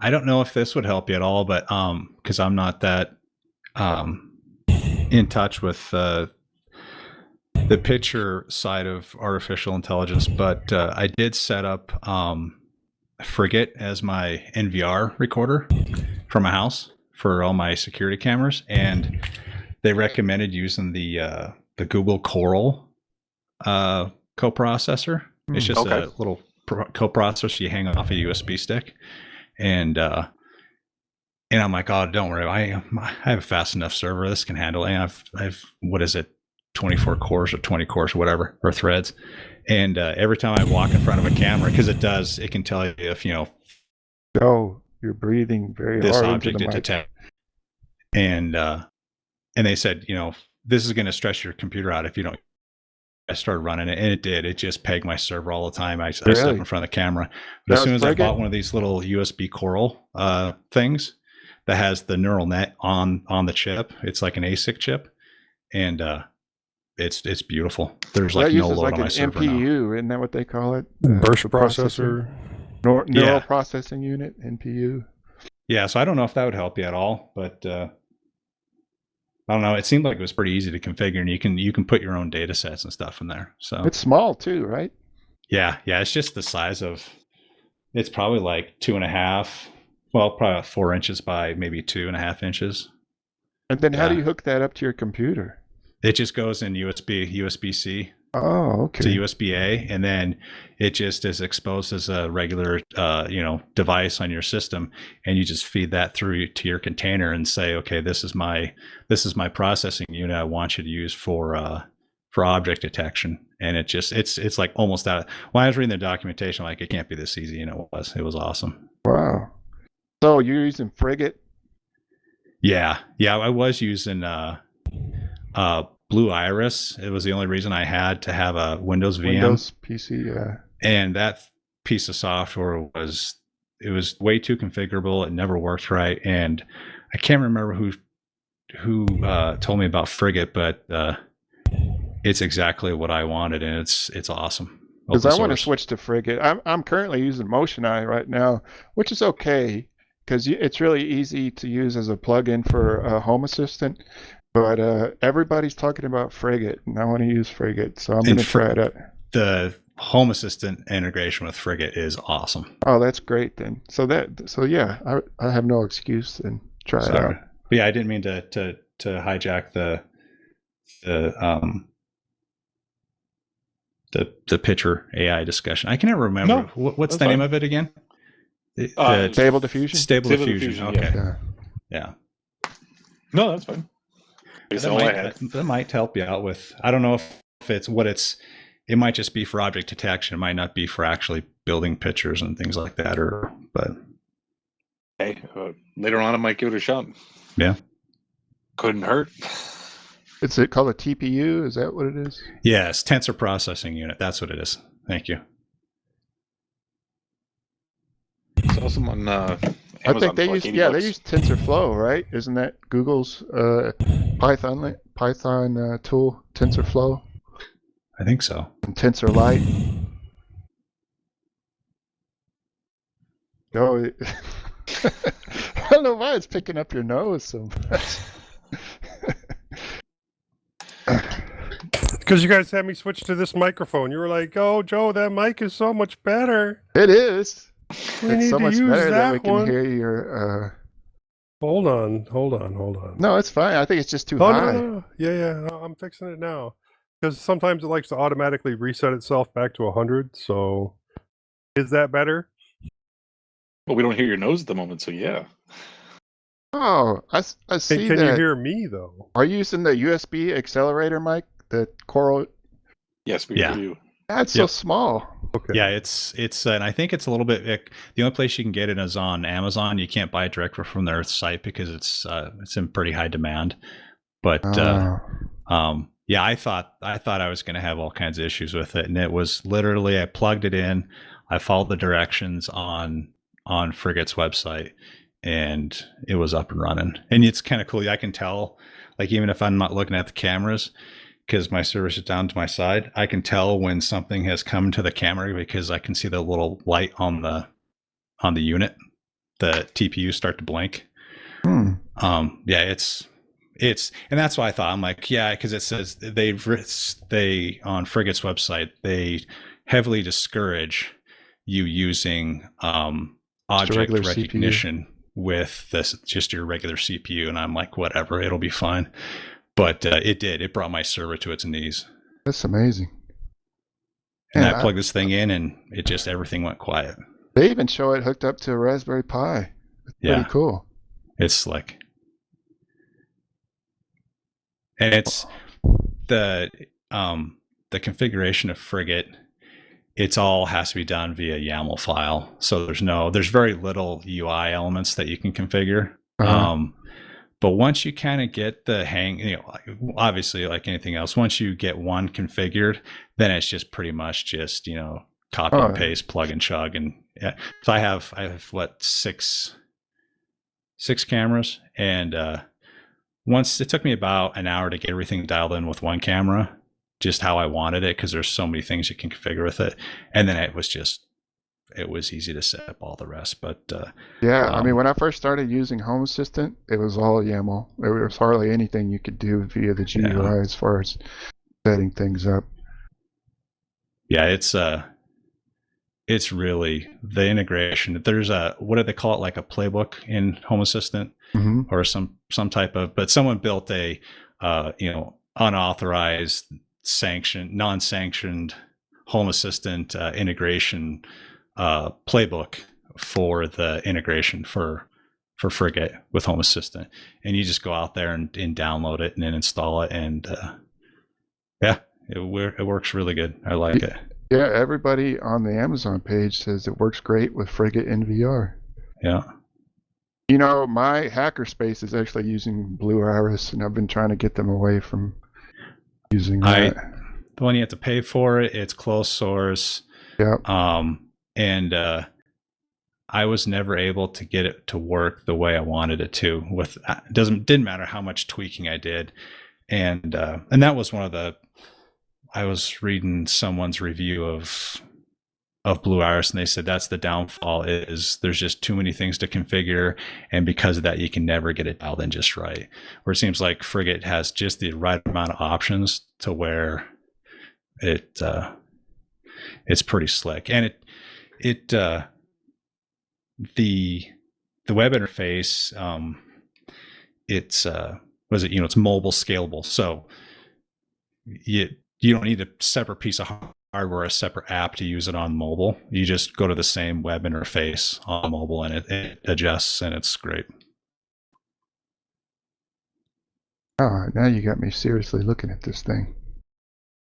I don't know if this would help you at all, but because I'm not that in touch with the picture side of artificial intelligence, but I did set up Frigate as my NVR recorder for my house for all my security cameras, and they recommended using the Google Coral coprocessor. It's just a little coprocessor you hang off a USB stick, and I'm like, oh, don't worry, I have a fast enough server. This can handle it. And I've what is it, 24 cores or 20 cores or whatever, or threads. And every time I walk in front of a camera, because it can tell you if, oh, you're breathing very this hard object into the mic. detect. And they said, this is going to stress your computer out if you don't. I started running it, and it did. It just pegged my server all the time. I step in front of the camera. But as soon as I bought one of these little USB Coral things that has the neural net on the chip, it's like an ASIC chip, and it's beautiful. There's like no load on my server now. NPU, isn't that what they call it? Burst processor. Neural processing unit, NPU. Yeah, so I don't know if that would help you at all, but I don't know. It seemed like it was pretty easy to configure, and you can put your own data sets and stuff in there. So it's small too, right? Yeah. It's just the size of. It's probably like 2.5. Well, probably 4 inches by maybe 2.5 inches. And then how do you hook that up to your computer? It just goes in USB-C. Oh, okay. To USB-A, and then it just is exposed as a regular, device on your system, and you just feed that through to your container and say, okay, this is my processing unit I want you to use for object detection. And it's like almost out. When I was reading the documentation, like, it can't be this easy, and it was awesome. Wow. So you're using Frigate? Yeah, I was using Blue Iris. It was the only reason I had to have a Windows VM. Windows PC, yeah. And that piece of software was way too configurable. It never worked right. And I can't remember who told me about Frigate, but it's exactly what I wanted, and it's awesome. Because I want to switch to Frigate. I'm currently using MotionEye right now, which is okay because it's really easy to use as a plugin for Home Assistant. But everybody's talking about Frigate, and I want to use Frigate, so I'm going to try it out. The Home Assistant integration with Frigate is awesome. Oh, that's great then. So yeah, I have no excuse and try it out. But yeah, I didn't mean to hijack the picture AI discussion. I can never remember. What's the name of it again? Stable Diffusion. Stable Diffusion. Okay. Yeah. No, that's fine. That might help you out with. I don't know if it's what it's. It might just be for object detection. It might not be for actually building pictures and things like that. But hey, later on, I might give it a shot. Yeah, couldn't hurt. Is it called a TPU? Is that what it is? Yes, Tensor Processing Unit. That's what it is. Thank you. It's awesome on Amazon. I think they use TensorFlow, right? Isn't that Google's Python tool, TensorFlow? I think so. And TensorLite. Oh, I don't know why it's picking up your nose so much. Because you guys had me switch to this microphone. You were like, "Oh, Joe, that mic is so much better." It is. It's so much better that we can hear your. Hold on. No, it's fine. I think it's just too high. No. Yeah. No, I'm fixing it now. Because sometimes it likes to automatically reset itself back to 100. So, is that better? Well, we don't hear your nose at the moment, so yeah. Oh, I see that. Can you hear me though? Are you using the USB accelerator mic, the Coral? Yes, we hear you. That's so small. Okay. Yeah, it's and I think it's a little bit. The only place you can get it is on Amazon. You can't buy it directly from their site because it's in pretty high demand. But yeah, I thought I was going to have all kinds of issues with it, and it was literally I plugged it in, I followed the directions on Frigate's website, and it was up and running. And it's kind of cool. I can tell, like, even if I'm not looking at the cameras, because my service is down to my side, I can tell when something has come to the camera because I can see the little light on the unit. the TPU start to blink. Yeah, it's and that's why I thought, I'm like, yeah, because it says they on Frigate's website, they heavily discourage you using object recognition with this just your regular CPU, and I'm like, whatever, it'll be fine. But it brought my server to its knees. That's amazing. And I plugged this thing in, and it just, everything went quiet. They even show it hooked up to a Raspberry Pi. It's pretty cool. It's slick. And it's the configuration of Frigate, it's all has to be done via YAML file. So there's very little UI elements that you can configure. But once you kind of get the hang, obviously like anything else, once you get one configured, then it's just pretty much just, copy and paste, plug and chug. And yeah. So I have what, six cameras, and once it took me about an hour to get everything dialed in with one camera, just how I wanted it, because there's so many things you can configure with it. And then it was easy to set up all the rest. But I mean, when I first started using Home Assistant, it was all YAML. There was hardly anything you could do via the GUI as far as setting things up. Yeah, it's really the integration. There's what do they call it, like a playbook in Home Assistant, or some type of, but someone built a unauthorized, non-sanctioned Home Assistant integration playbook for the integration for Frigate with Home Assistant, and you just go out there and download it and then install it, and it works really good. I like it. Yeah, everybody on the Amazon page says it works great with Frigate NVR. Yeah. My hackerspace is actually using Blue Iris, and I've been trying to get them away from using that. The one you have to pay for it's closed source. Yeah. And I was never able to get it to work the way I wanted it to. Didn't matter how much tweaking I did, and that was one of the. I was reading someone's review of Blue Iris, and they said that's the downfall, is there's just too many things to configure, and because of that, you can never get it dialed in just right. Where it seems like Frigate has just the right amount of options to where it's pretty slick, and the web interface, it's it's mobile scalable, so you don't need a separate piece of hardware, a separate app to use it on mobile. You just go to the same web interface on mobile, and it adjusts, and it's great. Oh, now you got me seriously looking at this thing.